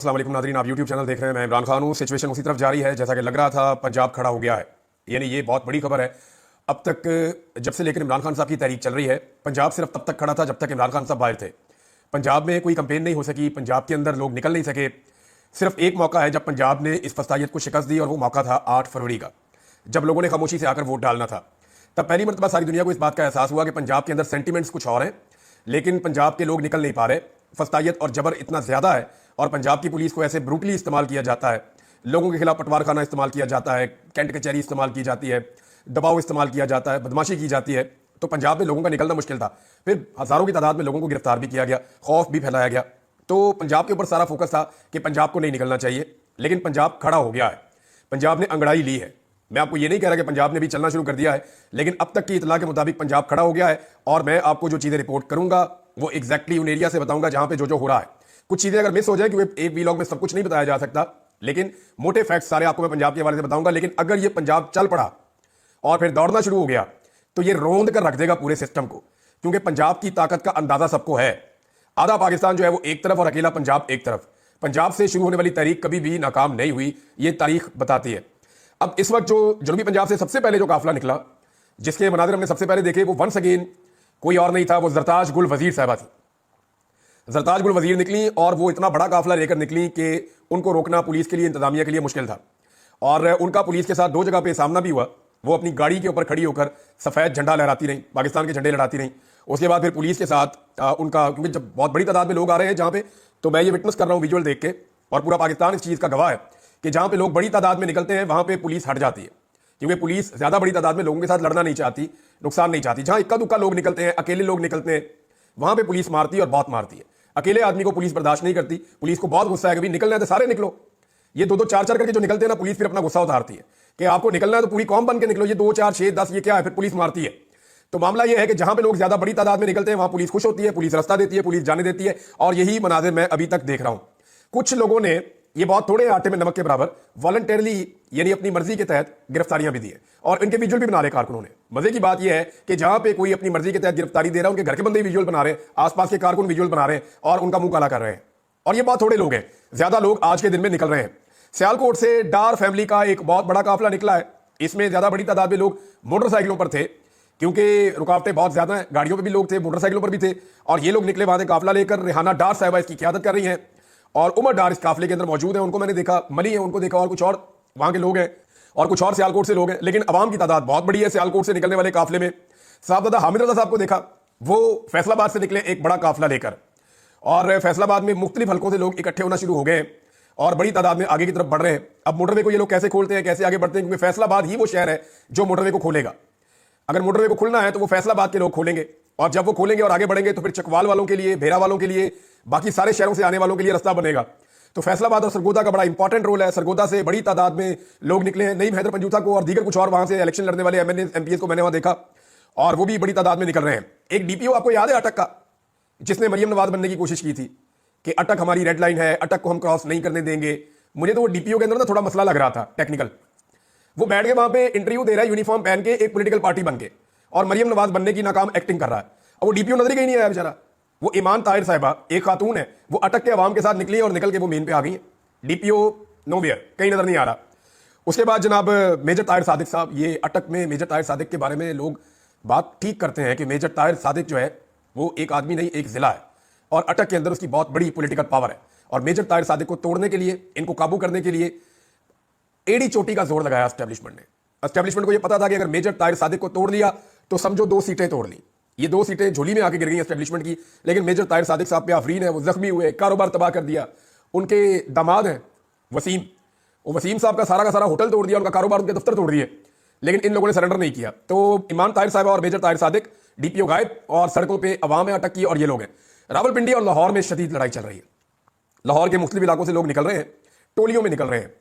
अस्सलाम वालेकुम नाज़रीन, आप यूट्यूब चैनल देख रहे हैं। मैं इमरान खान हूँ। सिचुएशन उसी तरफ जारी है जैसा कि लग रहा था। पंजाब खड़ा हो गया है, यानी ये बहुत बड़ी खबर है। अब तक जब से लेकर इमरान खान साहब की तहरीक चल रही है, पंजाब सिर्फ तब तक खड़ा था जब तक इमरान खान साहब बाहर थे। पंजाब में कोई कंपेन नहीं हो सकी, पंजाब के अंदर लोग निकल नहीं सके। सिर्फ एक मौका है जब पंजाब ने इस फस्तायत को शिकस्त दी, और वो मौका था 8 फरवरी का, जब लोगों ने खामोशी से आकर वोट डालना था। तब पहली मरतबा सारी दुनिया को इस बात का एहसास हुआ कि पंजाब के अंदर सेंटिमेंट्स कुछ और हैं, लेकिन पंजाब के लोग निकल नहीं पा रहे। फस्तायत और जबर इतना ज़्यादा है, और पंजाब की पुलिस को ऐसे ब्रूटली इस्तेमाल किया जाता है, लोगों के खिलाफ पटवार खाना इस्तेमाल किया जाता है, कैंट कचहरी इस्तेमाल की जाती है, दबाव इस्तेमाल किया जाता है, बदमाशी की जाती है। तो पंजाब में लोगों का निकलना मुश्किल था। फिर हज़ारों की तादाद में लोगों को गिरफ्तार भी किया गया, खौफ भी फैलाया गया। तो पंजाब के ऊपर सारा फोकस था कि पंजाब को नहीं निकलना चाहिए, लेकिन पंजाब खड़ा हो गया है। पंजाब ने अंगड़ाई ली है। मैं आपको ये नहीं कह रहा कि पंजाब ने भी चलना शुरू कर दिया है, लेकिन अब तक की इतला के मुताबिक पंजाब खड़ा हो गया है। और मैं आपको जो चीज़ें रिपोर्ट करूंगा वो एग्जैक्टली उन एरिया से बताऊंगा जहां पे जो हो रहा है। कुछ चीज़ें अगर मिस हो जाए, क्योंकि एक वीलॉग में सब कुछ नहीं बताया जा सकता, लेकिन मोटे फैक्ट्स सारे आपको मैं पंजाब के हवाले से बताऊंगा। लेकिन अगर ये पंजाब चल पड़ा और फिर दौड़ना शुरू हो गया, तो ये रौंद कर रख देगा पूरे सिस्टम को, क्योंकि पंजाब की ताकत का अंदाजा सबको है। आधा पाकिस्तान जो है वो एक तरफ और अकेला पंजाब एक तरफ। पंजाब से शुरू होने वाली तहरीक कभी भी नाकाम नहीं हुई, ये तारीख बताती है। अब इस वक्त जो जनूबी पंजाब से सबसे पहले जो काफिला निकला, जिसके मनाजिर हमने सबसे पहले देखे, वो वंस अगेन कोई और नहीं था, वो जरताज गुल वजीर साहबा थी। जरताज गुल वजीर निकली, और वो इतना बड़ा काफिला लेकर निकली कि उनको रोकना पुलिस के लिए, इंतजामिया के लिए मुश्किल था। और उनका पुलिस के साथ दो जगह पे सामना भी हुआ। वो अपनी गाड़ी के ऊपर खड़ी होकर सफ़ेद झंडा लहराती रही, पाकिस्तान के झंडे लहराती रही। उसके बाद फिर पुलिस के साथ उनका, क्योंकि जब बहुत बड़ी तादाद में लोग आ रहे हैं जहाँ पे, तो मैं ये विटनेस कर रहा हूँ विजुअल देख के, और पूरा पाकिस्तान इस चीज़ का गवाह है कि जहाँ पे लोग बड़ी तादाद में निकलते हैं वहाँ पे पुलिस हट जाती है, क्योंकि पुलिस ज़्यादा बड़ी तादाद में लोगों के साथ लड़ना नहीं चाहती, नुकसान नहीं चाहती। जहाँ इक्का दुक्का लोग निकलते हैं, अकेले लोग निकलते हैं, वहाँ पे पुलिस मारती है, और बहुत मारती है। अकेले आदमी को पुलिस बर्दाश्त नहीं करती, पुलिस को बहुत गुस्सा है कि भाई निकलना है तो सारे निकलो। ये दो दो चार चार करके जो निकलते हैं ना, पुलिस फिर अपना गुस्सा उतारती है कि आपको निकलना है तो पूरी कौम बन के निकलो। ये 2 4 6 10 ये क्या है, फिर पुलिस मारती है। तो मामला ये है कि जहां पे लोग ज्यादा बड़ी तादाद में निकलते हैं वहां पुलिस खुश होती है, पुलिस रास्ता देती है, पुलिस जाने देती है। और यही मनाजिर मैं अभी तक देख रहा हूं। कुछ लोगों ने, ये बहुत थोड़े आटे में नमक के बराबर, वॉलंटरली यानी अपनी मर्जी के तहत गिरफ्तारियां भी दी है, और इनके विजुअल भी बना रहे कारकुनों ने। मजे की बात यह है कि जहां पे कोई अपनी मर्जी के तहत गिरफ्तारी दे रहा है, उनके घर के बंदे विजुअल बना रहे हैं, आसपास के कारकुन विजुअल बना रहे हैं, और उनका मुंह काला कर रहे हैं। और ये बहुत थोड़े लोग हैं, ज्यादा लोग आज के दिन में निकल रहे हैं। सियालकोट से डार फैमिली का एक बहुत बड़ा काफिला निकला है। इसमें ज्यादा बड़ी तादाद में लोग मोटरसाइकिलों पर थे, क्योंकि रुकावटें बहुत ज्यादा हैं। गाड़ियों पे भी लोग थे, मोटरसाइकिलों पर भी थे, और ये लोग निकले वहां से काफिला लेकर। रेहाना डार साहिबा इसकी क़यादत कर रही हैं, और उमर डार इस काफिले के अंदर मौजूद है। उनको मैंने देखा, मली है, उनको देखा, और कुछ और वहां के लोग हैं, और कुछ और सियालकोट से लोग हैं। लेकिन अवाम की तादाद बहुत बड़ी है सियालकोट से निकलने वाले काफिले में। साहबजादा हामिद रजा साहब को देखा, वो फैसलाबाद से निकले एक बड़ा काफिला लेकर, और फैसलाबाद में मुख्तलिफ हल्कों से लोग इकट्ठे होना शुरू हो गए, और बड़ी तादाद में आगे की तरफ बढ़ रहे हैं। अब मोटरवे को ये लोग कैसे खोलते हैं, कैसे आगे बढ़ते हैं, क्योंकि फैसलाबाद ही वो शहर है जो मोटरवे को खोलेगा। अगर मोटरवे को खुलना है तो वो फैसलाबाद के लोग खोलेंगे, और जब वो खोलेंगे और आगे बढ़ेंगे तो फिर चकवाल वालों के लिए, भेरा वालों के लिए, बाकी सारे शहरों से आने वालों के लिए रास्ता बनेगा। तो फैसलाबाद और सरगोदा का बड़ा इंपॉर्टेंट रोल है। सरगोदा से बड़ी तादाद में लोग निकले हैं। नईम हैदर पंजूथा को और दीगर कुछ और वहां से इलेक्शन लड़ने वाले एमएनए एमपीएस को मैंने वहां देखा, और वो भी बड़ी तादाद में निकल रहे हैं। एक डीपीओ आपको याद है अटक का, जिसने मरियम नवाज बनने की कोशिश की थी कि अटक हमारी रेड लाइन है, अटक को हम क्रॉस नहीं करने देंगे। मुझे तो वो डीपीओ के अंदर ना थोड़ा मसला लग रहा था टेक्निकल। वो बैठ के वहां पे इंटरव्यू दे रहा है यूनिफॉर्म पहन के, एक पॉलिटिकल पार्टी बन के, और मरियम नवाज बनने की नाकाम एक्टिंग कर रहा है। और वो डीपीओ नजर ही कहीं नहीं आया बेचारा। वो ईमान ताहिर साहिबा एक खातून है, वो अटक के अवाम के साथ निकली और निकल के वो मेन पे आ गई है। डीपीओ नोवेयर, कहीं नजर नहीं आ रहा। उसके बाद जनाब मेजर ताहिर सादिक साहब, ये अटक में मेजर ताहिर सादिक के बारे में लोग बात ठीक करते हैं कि मेजर ताहिर सादिक जो है वो एक आदमी नहीं, एक जिला है, और अटक के अंदर उसकी बहुत बड़ी पॉलिटिकल पावर है। और मेजर ताहिर सादिक को तोड़ने के लिए, इनको काबू करने के लिए एड़ी चोटी का जोर लगाया एस्टेब्लिशमेंट ने। एस्टेब्लिशमेंट को यह पता था कि अगर मेजर ताहिर सादिक को तोड़ लिया तो समझो 2 सीटें तोड़ ली। ये 2 सीटें झोली में आके गिर गई एस्टेब्लिशमेंट की। लेकिन मेजर ताहिर सादिक साहब पे आफरीन है, वो जख्मी हुए, कारोबार तबाह कर दिया। उनके दामाद हैं वसीम, वो वसीम साहब का सारा होटल तोड़ दिया, उनका कारोबार, उनके दफ्तर तोड़ दिए। लेकिन इन लोगों ने सरेंडर नहीं किया। तो ईमान ताहिर साहब और मेजर ताहिर सादिक, डीपीओ गायब, और सड़कों पर अवाम है अटक की, और ये लोग हैं। रावलपिंडी और लाहौर में शदीद लड़ाई चल रही है। लाहौर के मुख्तलिफ इलाकों से लोग निकल रहे हैं, टोलियों में निकल रहे हैं,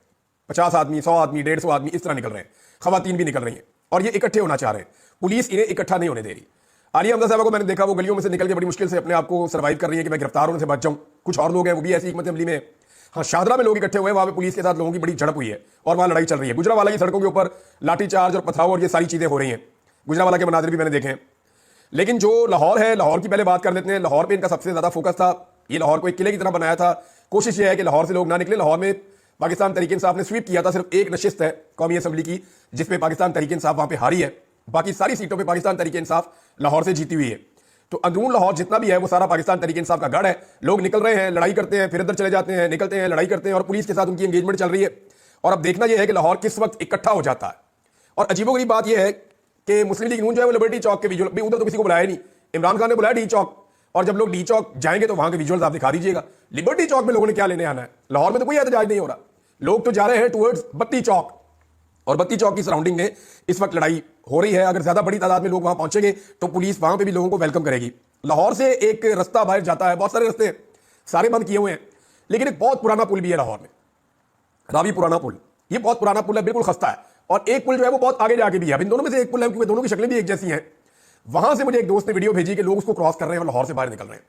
50 आदमी, 100 आदमी, 150 आदमी, इस तरह निकल रहे हैं। खवातीन भी निकल रही हैं, और ये इकट्ठे होना चाह रहे हैं। पुलिस इन्हें इकट्ठा नहीं होने दे रही। आलिया हमजा साहब को मैंने देखा, वो गलियों में से निकल के बड़ी मुश्किल से अपने आप को सर्वाइव कर रही है कि मैं गिरफ्तार होने से बच जाऊं। कुछ और लोग हैं वो भी ऐसी हिकमत अमली में। हाँ, शाहदरा में लोग इकट्ठे हुए, वहां पे पुलिस के साथ लोगों की बड़ी झड़प हुई है, और वहां लड़ाई चल रही है। गुजरावाला की सड़कों के ऊपर लाठीचार्ज और पथराव और ये सारी चीजें हो रही हैं। गुजरावाला के मनाजिर भी मैंने देखे हैं। लेकिन जो लाहौर है, लाहौर की पहले बात कर लेते हैं। लाहौर पे इनका सबसे ज्यादा फोकस था। ये लाहौर को एक किले की तरह बनाया था कोशिश यह है कि लाहौर से लोग ना निकले। लाहौर में पाकिस्तान तहरीक इंसाफ ने स्वीप किया था, सिर्फ एक नशिस्त है कौमी असम्बली की जिसमें पाकिस्तान तहरीक इंसाफ वहां पे हारी है, बाकी सारी सीटों पे पाकिस्तान तहरीक इंसाफ लाहौर से जीती हुई है। तो अंदरून लाहौर जितना भी है वो सारा पाकिस्तान तहरीक इंसाफ का गढ़ है। लोग निकल रहे हैं, लड़ाई करते हैं, फिर इधर चले जाते हैं, निकलते हैं, लड़ाई करते हैं, और पुलिस के साथ उनकी एंगेजमेंट चल रही है। और अब देखना यह है कि लाहौर किस वक्त इकट्ठा हो जाता है। और अजीबोगरीब बात यह है कि मुस्लिम लीग नून जो है वो लिबर्टी चौक के विजुअल, उधर तो किसी को बुलाया नहीं, इमरान खान ने बुलाया डी चौक, और जब लोग डी चौक जाएंगे तो वहां के विजुअल्स आप दिखा दीजिएगा। लिबर्टी चौक में लोगों ने क्या लेने आना है? लाहौर में तो कोई एहतजाज नहीं हो रहा, लोग तो जा रहे हैं टुवर्ड्स बत्ती चौक, और बत्ती चौक की सराउंडिंग में इस वक्त लड़ाई हो रही है। अगर ज्यादा बड़ी तादाद में लोग वहां पहुंचेंगे तो पुलिस वहां पे भी लोगों को वेलकम करेगी। लाहौर से एक रास्ता बाहर जाता है, बहुत सारे रास्ते सारे बंद किए हुए हैं, लेकिन एक बहुत पुराना पुल भी है लाहौर में, रावी पुराना पुल। ये बहुत पुराना पुल है, बिल्कुल खस्ता है, और एक पुल जो है वो बहुत आगे जाके भी है। अब इन दोनों में से एक पुल है क्योंकि दोनों की शक्लें भी एक जैसी हैं। वहां से मुझे एक दोस्त ने वीडियो भेजी कि लोग उसको क्रॉस कर रहे हैं और लाहौर से बाहर निकल रहे हैं।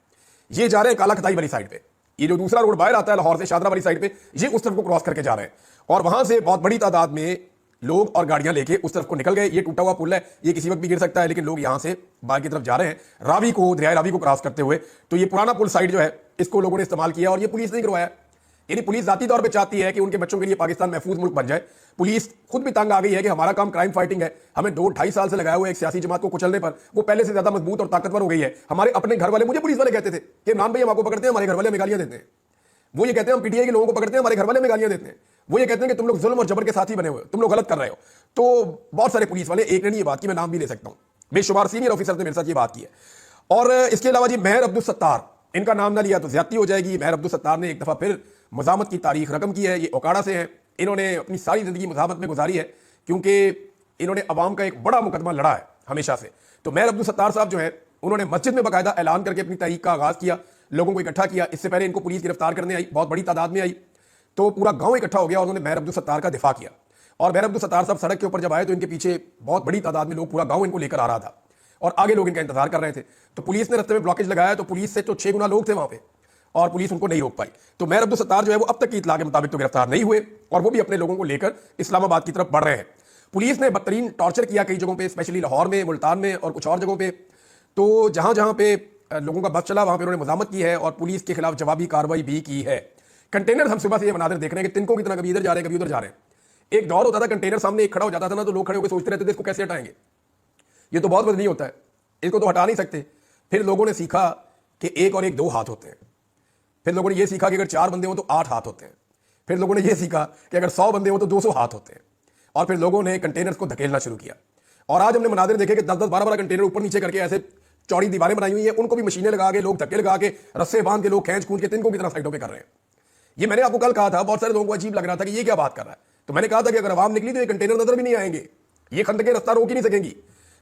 ये जा रहे हैं काला खताई वाली साइड पे, ये जो दूसरा रोड बाहर आता है लाहौर से शादरा वाली साइड पे, ये उस तरफ को क्रॉस करके जा रहे हैं, और वहां से बहुत बड़ी तादाद में लोग और गाड़ियां लेके उस तरफ को निकल गए। ये टूटा हुआ पुल है, ये किसी वक्त भी गिर सकता है, लेकिन लोग यहां से बाहर की तरफ जा रहे हैं रावी को, दरिया रावी को क्रॉस करते हुए। तो ये पुराना पुल साइड जो है इसको लोगों ने इस्तेमाल किया, और ये पुलिस नहीं करवाया। यानी पुलिस जाती तौर पे चाहती है कि उनके बच्चों के लिए पाकिस्तान महफूज मुल्क बन जाए। पुलिस खुद भी तंग आ गई है कि हमारा काम क्राइम फाइटिंग है, हमें 2-2.5 साल से लगाया हुआ एक सियासी जमात को कुचलने पर, वो पहले से ज्यादा मजबूत और ताकतवर हो गई है। हमारे अपने घर वाले, मुझे पुलिस वाले कहते थे कि इमरान भाई हम आपको पकड़ते हैं, हमारे घर वाले हमें गालियां देते हैं। वो ये कहते हैं हम पीटीआई के लोगों को पकड़ते हैं, हमारे घर वाले हमें गालियां देते हैं। वो ये कहते हैं कि तुम लोग जुल्म और जबर के साथी बने हुए, तुम लोग गलत कर रहे हो। तो बहुत सारे पुलिस वाले, एक ने नहीं ये बात की, मैं नाम भी ले सकता हूं, बेशुमार सीनियर ऑफिसर ने मेरे साथ ये बात की है। और इसके अलावा जी मेहर अब्दुल सत्तार, इनका नाम ना लिया तो ज्यादती हो जाएगी। मेहर अब्दुल सत्तार ने एक दफा फिर मज़ामत की तारीख रकम की है। ये ओकाड़ा से हैं, इन्होंने अपनी सारी जिंदगी मज़ामत में गुजारी है क्योंकि इन्होंने अवाम का एक बड़ा मुकदमा लड़ा है हमेशा से। तो मेहर अब्दुल सत्तार साहब जो है उन्होंने मस्जिद में बाकायदा ऐलान करके अपनी तहरीक का आगाज किया, लोगों को इकट्ठा किया। इससे पहले इनको पुलिस गिरफ्तार करने आई, बहुत बड़ी तादाद में आई, तो पूरा गांव इकट्ठा हो गया और उन्होंने मेहर अब्दुल सत्तार का दिफा किया। और मेहर अब्दुल सत्तार साहब सड़क के ऊपर जब आए तो इनके पीछे बहुत बड़ी तादाद में लोग, पूरा गांव इनको लेकर आ रहा था, और आगे लोग इनका इंतजार कर रहे थे। तो पुलिस ने रास्ते में ब्लॉकेज लगाया, तो पुलिस से तो 6 गुना लोग थे वहां पे, और पुलिस उनको नहीं रोक पाई। तो मेहर अब्दुल सत्तार जो है वो अब तक की इत्तला के मुताबिक तो गिरफ्तार नहीं हुए, और वो भी अपने लोगों को लेकर इस्लामाबाद की तरफ बढ़ रहे हैं। पुलिस ने बदतरीन टॉर्चर किया कई जगहों पे, स्पेशली लाहौर में, मुल्तान में और कुछ और जगहों पे। तो जहां जहां पे लोगों का बस चला वहां पे उन्होंने मज़ामत की है और पुलिस के खिलाफ जवाबी कार्रवाई भी की है। कंटेनर, हम सुबह से ये मनाजर देख रहे हैं कि तिनकों की तरह कभी इधर जा रहे हैं कभी उधर जा रहे हैं। एक दौर होता था कंटेनर सामने एक खड़ा हो जाता था ना, तो लोग खड़े होकर सोचते रहते थे इसको कैसे हटाएंगे, ये तो बहुत बदनी होता है, इसको तो हटा नहीं सकते। फिर लोगों ने सीखा कि 1 और 1 2 हाथ होते हैं। फिर लोगों ने यह सीखा कि अगर 4 बंदे हो तो 8 हाथ होते हैं। फिर लोगों ने यह सीखा कि अगर 100 बंदे हो तो 200 हाथ होते हैं। और फिर लोगों ने कंटेनर्स को धकेलना शुरू किया, और आज हमने मनाजिर देखे कि 10-10 12-12 कंटेनर ऊपर नीचे करके ऐसे चौड़ी दीवारें बनाई हुई है, उनको भी मशीनें लगा के लोग धक्के लगा के रस्से बांध के लोग खींच खूंच के तिनकों की तरह साइडों पे कर रहे हैं। ये मैंने आपको कल कहा था, बहुत सारे लोगों को अजीब लग रहा था कि ये क्या बात कर रहा है। तो मैंने कहा था कि अगर आवाम निकली तो ये कंटेनर नजर भी नहीं आएंगे, ये खंडकें रास्ता रोक ही नहीं सकेंगी।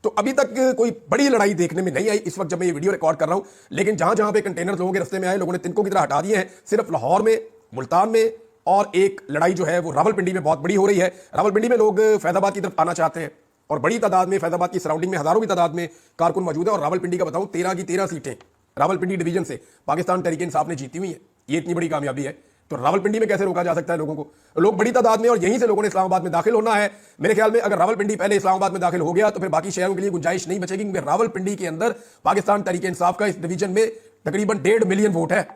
तो अभी तक कोई बड़ी लड़ाई देखने में नहीं आई इस वक्त जब मैं ये वीडियो रिकॉर्ड कर रहा हूं, लेकिन जहां जहां पे कंटेनर लोगों के रास्ते में आए, लोगों ने तिनकों की तरह हटा दिए हैं। सिर्फ लाहौर में, मुल्तान में, और एक लड़ाई जो है वो रावलपिंडी में बहुत बड़ी हो रही है। रावलपिंडी में लोग फैजाबाद की तरफ आना चाहते हैं, और बड़ी तादाद में फैजाबाद की सराउंडिंग में हजारों की तादाद में कारकुन मौजूद है। और रावलपिंडी का बताऊं, 13 की 13 सीटें रावलपिंडी डिवीजन से पाकिस्तान तहरीक इंसाफ ने जीती हुई है। ये इतनी बड़ी कामयाबी है, तो रावलपिंडी में कैसे रोका जा सकता है लोगों को? लोग बड़ी तादाद में, और यहीं से लोगों ने इस्लामाबाद में दाखिल होना है। मेरे ख्याल में अगर रावलपिंडी पहले इस्लामाबाद में दाखिल हो गया तो फिर बाकी शहरों के लिए गुंजाइश नहीं बचेगी, क्योंकि रावलपिंडी के अंदर पाकिस्तान तहरीक इंसाफ का इस डिवीजन में तकरीबन 1.5 मिलियन वोट है।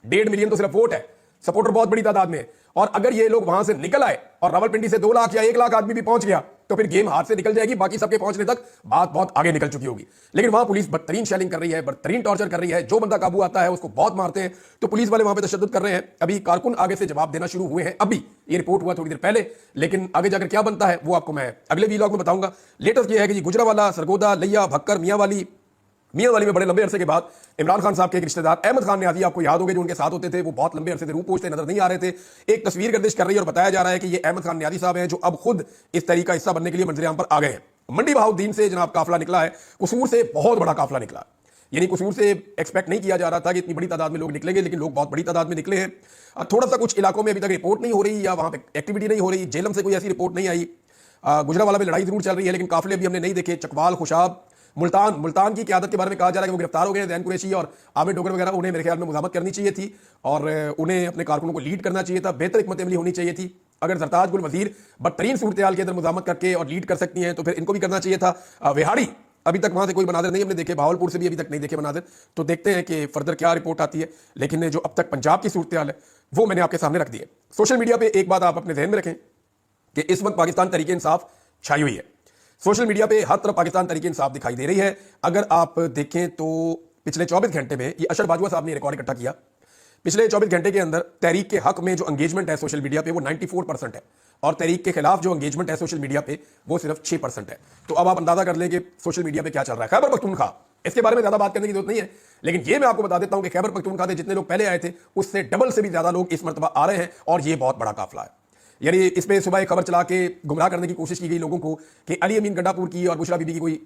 1.5 मिलियन तो सिर्फ वोट है, सपोर्टर बहुत बड़ी तादाद में है। और अगर ये लोग वहां से निकल आए और रावलपिंडी से 2 लाख या 1 लाख आदमी भी पहुंच गया तो फिर गेम हाथ से निकल जाएगी, बाकी सबके पहुंचने तक बात बहुत आगे निकल चुकी होगी। लेकिन वहां पुलिस बदतरीन शेलिंग कर रही है, बदतरीन टॉर्चर कर रही है, जो बंदा काबू आता है उसको बहुत मारते हैं। तो पुलिस वाले वहां पे तशद्दुद कर रहे हैं। अभी कारकुन आगे से जवाब देना शुरू हुए हैं, अभी ये रिपोर्ट हुआ थोड़ी देर पहले, लेकिन आगे जाकर क्या बनता है वो आपको मैं अगले वीलॉग में बताऊंगा। लेटेस्ट ये है कि जी गुजरावाला, सरगोदा, लिया, भक्कर, मियांवाली में बड़े लंबे अरसे के बाद इमरान खान साहब के एक रिश्तेदार अहमद खान न्याजी, आपको याद होगा, जो उनके साथ होते थे, वो बहुत लंबे अरसे से रूप पोछते नजर नहीं आ रहे थे। एक तस्वीर गर्दिश कर रही है और बताया जा रहा है कि ये अहमद खान न्याजी साहब हैं जो अब खुद इस तरीके का हिस्सा बनने के लिए मंजर-ए-आम पर आ गए हैं। मंडी बहाउद्दीन से जनाब काफिला निकला है, कसूर से बहुत बड़ा काफिला निकला। यानी कसूर से एक्सपेक्ट नहीं किया जा रहा था कि इतनी बड़ी तादाद में लोग निकलेंगे, लेकिन लोग बहुत बड़ी तादाद में निकले हैं। थोड़ा सा कुछ इलाकों में अभी तक रिपोर्ट नहीं हो रही या वहां पर एक्टिविटी नहीं हो रही, जेलम से कोई ऐसी रिपोर्ट नहीं आई। गुजरावाला में लड़ाई जरूर चल रही है, लेकिन काफिले भी हमने नहीं देखे। चकवाल, खुशाब, मुल्तान की क़यादत के बारे में कहा जा रहा है कि वो गिरफ्तार हो गए हैं। ज़ैन कुरैशी और आमिर डोगर वगैरह, उन्हें मेरे ख्याल में मुज़ामत करनी चाहिए थी और उन्हें अपने कारकुनों को लीड करना चाहिए था। बेहतर हिकमत अमली होनी चाहिए थी। अगर सरताज गुल वजीर बदतरीन सूरत हाल के अंदर मुज़ामत करके और लीड कर सकती हैं तो फिर इनको भी करना चाहिए था। विहाड़ी अभी तक वहां से कोई मनाजिर नहीं हमने देखे, भावलपुर से भी अभी तक नहीं देखे मनाजिर। तो देखते हैं कि फर्दर क्या रिपोर्ट आती है। लेकिन जो अब तक पंजाब की सूरत हाल है वो मैंने आपके सामने रख दी है। सोशल मीडिया पे एक बात आप अपने जहन में रखें कि इस वक्त पाकिस्तान तहरीक इंसाफ छाई हुई है। सोशल मीडिया पे हर तरफ पाकिस्तान तहरीक इंसाफ दिखाई दे रही है। अगर आप देखें तो पिछले 24 घंटे में ये अशर बाजवा साहब ने रिकॉर्ड इकट्ठा किया, पिछले 24 घंटे के अंदर तहरीक के हक में जो एंगेजमेंट है सोशल मीडिया पे वो 94% है, और तहरीक के खिलाफ जो एंगेजमेंट है सोशल मीडिया पे वो सिर्फ 6% है। तो अब आप अंदाजा कर लें कि सोशल मीडिया पे क्या चल रहा है। खैबर पख्तूनख्वा, इसके बारे में ज्यादा बात करने की जरूरत नहीं है, लेकिन ये मैं आपको बता देता हूं कि खैबर पख्तूनख्वा से जितने लोग पहले आए थे उससे डबल से भी ज्यादा लोग इस मरतबा आ रहे हैं, और ये बहुत बड़ा काफिला है। यानी इसमें सुबह एक खबर चला के गुमराह करने की कोशिश की गई लोगों को कि अली अमीन गंडापुर की और बुशरा बीबी की कोई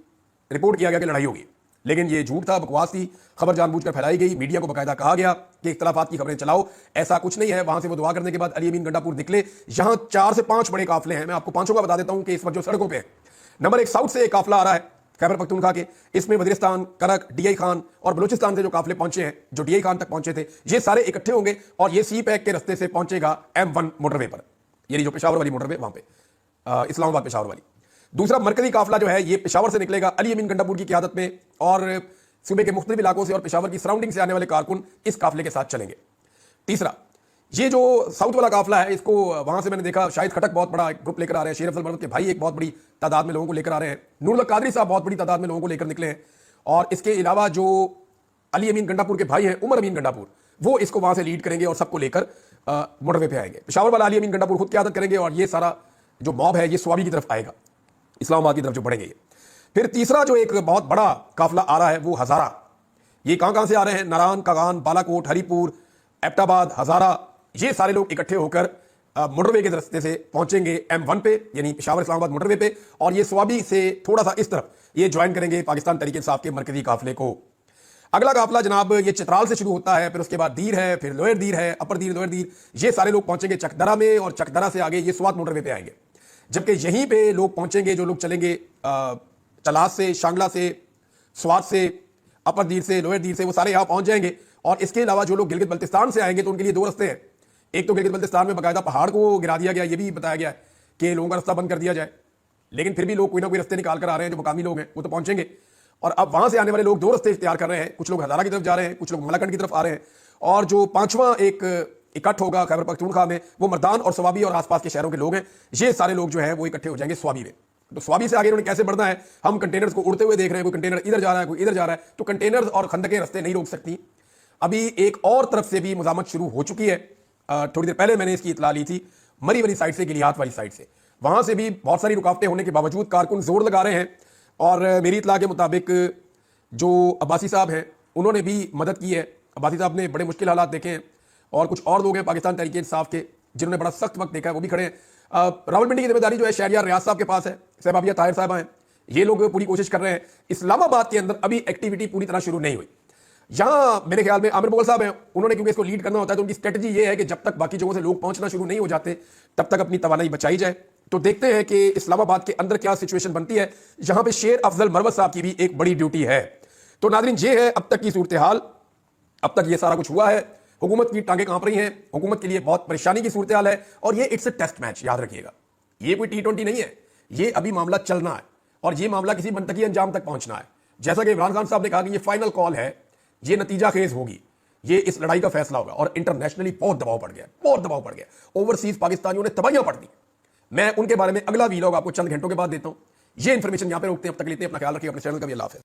रिपोर्ट किया गया कि लड़ाई होगी, लेकिन ये झूठ था, बकवास थी। खबर जानबूझकर फैलाई गई, मीडिया को बाकायदा कहा गया कि इख्तलाफात की खबरें चलाओ, ऐसा कुछ नहीं है। वहां से वो दुआ करने के बाद अली अमीन गंडापुर निकले। यहां 4 से 5 बड़े काफिले हैं, मैं आपको पांचों का बता देता हूं कि इस वक्त जो सड़कों पे है। नंबर 1 साउथ से एक काफिला आ रहा है खैबर पख्तूनख्वा के, इसमें वजीरिस्तान, करक, डीआई खान और बलूचिस्तान से जो काफिले पहुंचे हैं, जो डीआई खान तक पहुंचे थे, ये सारे इकट्ठे होंगे और ये सी पैक के रस्ते से पहुंचेगा M1 मोटरवे पर, यानी जो पेशावर वाली मोटरवे वहां पे, इस्लामाबाद पेशावर वाली। दूसरा मरकजी काफिला जो है ये पेशावर से निकलेगा अली अमीन गंडापुर की क़यादत में, और सूबे के मुख्तलिफ इलाकों से और पेशावर की सराउंडिंग से आने वाले कारकुन इस काफिले के साथ चलेंगे। तीसरा, ये जो साउथ वाला काफिला है, इसको वहां से मैंने देखा शाहिद खटक बहुत बड़ा एक ग्रुप लेकर आ रहे हैं, शेर अफजल बरमद के भाई एक बहुत बड़ी तादाद में लोगों को लेकर आ रहे हैं, नूरुल कादरी साहब बहुत बड़ी तादाद में लोगों को लेकर निकले हैं, और इसके अलावा जो अली अमीन गंडापुर के भाई हैं उमर अमीन गंडापुर, वो इसको वहां से लीड करेंगे और सबको लेकर मोटरवे पे आएंगे। पेशावर वाला अली अमीन गंडापुर खुद क़यादत करेंगे, और ये सारा जो मॉब है ये स्वाबी की तरफ आएगा, इस्लामाबाद की तरफ जो बढ़ेंगे ये। फिर तीसरा जो एक बहुत बड़ा काफिला आ रहा है वो हजारा। ये कहां से आ रहे हैं? नारायण, कागान, बालाकोट, हरीपुर, एबटाबाद, हजारा, ये सारे लोग इकट्ठे होकर मोटरवे के रास्ते से पहुंचेंगे M1 पे, यानी पेशावर इस्लामाबाद मोटरवे पे, और ये स्वाबी से थोड़ा सा इस तरफ ये ज्वाइन करेंगे पाकिस्तान तहरीक इंसाफ के मरकजी काफिले को। अगला काफिला जनाब ये चित्राल से शुरू होता है, फिर उसके बाद दीर है, फिर लोअर दीर है, अपर दीर, लोअर दीर, ये सारे लोग पहुंचेंगे चकदरा में, और चकदरा से आगे ये स्वात मोटरवे पे आएंगे। जबकि यहीं पे लोग पहुंचेंगे, जो लोग चलेंगे चलास से, शांगला से, स्वात से, अपर दीर से, लोअर दीर से, वो सारे यहां पहुंच जाएंगे। और इसके अलावा जो लोग गिलगित बल्तिस्तान से आएंगे तो उनके लिए 2 रास्ते हैं। एक तो गिलगित बल्तिस्तान में बाकायदा पहाड़ को गिरा दिया गया, ये भी बताया गया है कि लोगों का रास्ता बंद कर दिया जाए, लेकिन फिर भी लोग कोई ना कोई रास्ते निकाल कर आ रहे हैं, जो मुकामी लोग हैं वो तो पहुंचेंगे। और अब वहां से आने वाले लोग 2 रास्ते इख्तियार कर रहे हैं, कुछ लोग हजारा की तरफ जा रहे हैं, कुछ लोग मलाकंड की तरफ आ रहे हैं, और जो 5वां एक इकट्ठ होगा खैबर पख्तूनख्वा में वो मर्दान और स्वाबी और आसपास के शहरों के लोग हैं। ये सारे लोग जो है वो इकट्ठे हो जाएंगे स्वाबी में। तो स्वाबी से आगे उन्होंने कैसे बढ़ना है, हम कंटेनर्स को उड़ते हुए देख रहे हैं, कोई कंटेनर इधर जा रहा है, कोई इधर जा रहा है, तो कंटेनर्स और खंदकें रास्ते नहीं रोक सकती। अभी एक और तरफ से भी मुजामत शुरू हो चुकी है, थोड़ी देर पहले मैंने इसकी इतला ली थी, मरी वाली साइड से, गिलियात वाली साइड से, वहां से भी बहुत सारी रुकावटें होने के बावजूद कारकुन जोर लगा रहे हैं। और मेरी इतला के मुताबिक जो अब्बासी साहब हैं उन्होंने भी मदद की है। अब्बासी साहब ने बड़े मुश्किल हालात देखे हैं, और कुछ और लोग हैं पाकिस्तान तहरीक इंसाफ के जिन्होंने बड़ा सख्त वक्त देखा है, वो भी खड़े हैं। रावलपिंडी की जिम्मेदारी जो है शहरियार रियाज साहब के पास है, सहबाबिया ताहिर साहब हैं, ये लोग पूरी कोशिश कर रहे हैं। इस्लामाबाद के अंदर अभी एक्टिविटी पूरी तरह शुरू नहीं हुई। यहां मेरे ख्याल में आमिर मुगल साहब हैं, उन्होंने क्योंकि इसको लीड करना होता है तो उनकी स्ट्रेटजी ये है कि जब तक बाकी जगहों से लोग पहुंचना शुरू नहीं हो जाते तब तक अपनी तवानाई बचाई जाए। तो देखते हैं कि इस्लामाबाद के अंदर क्या सिचुएशन बनती है। यहां पे शेर अफजल मरवत साहब की भी एक बड़ी ड्यूटी है। तो नाज़रीन ये है अब तक की सूरत हाल, अब तक ये सारा कुछ हुआ है। हुकूमत की टांगें कांप रही हैं, हुकूमत के लिए बहुत परेशानी की सूरत हाल है, और ये इट्स अ टेस्ट मैच, याद रखिएगा, ये कोई T20 नहीं है, ये अभी मामला चलना है, और ये मामला किसी मंतकी अंजाम तक पहुंचना है। जैसा कि इमरान खान साहब ने कहा कि ये फाइनल कॉल है, ये नतीजा खेज होगी, ये इस लड़ाई का फैसला होगा। और इंटरनेशनली बहुत दबाव पड़ गया, बहुत दबाव पड़ गया, ओवरसीज पाकिस्तानियों ने तबाहियां पड़ दी। मैं उनके बारे में अगला वीलॉग आपको चंद घंटों के बाद देता हूं। ये इंफॉर्मेशन यहां पे रोकते हैं, अब तक लेते हैं, अपना ख्याल रखिए, अपने चैनल का भी अल्लाह हाफ़िज़।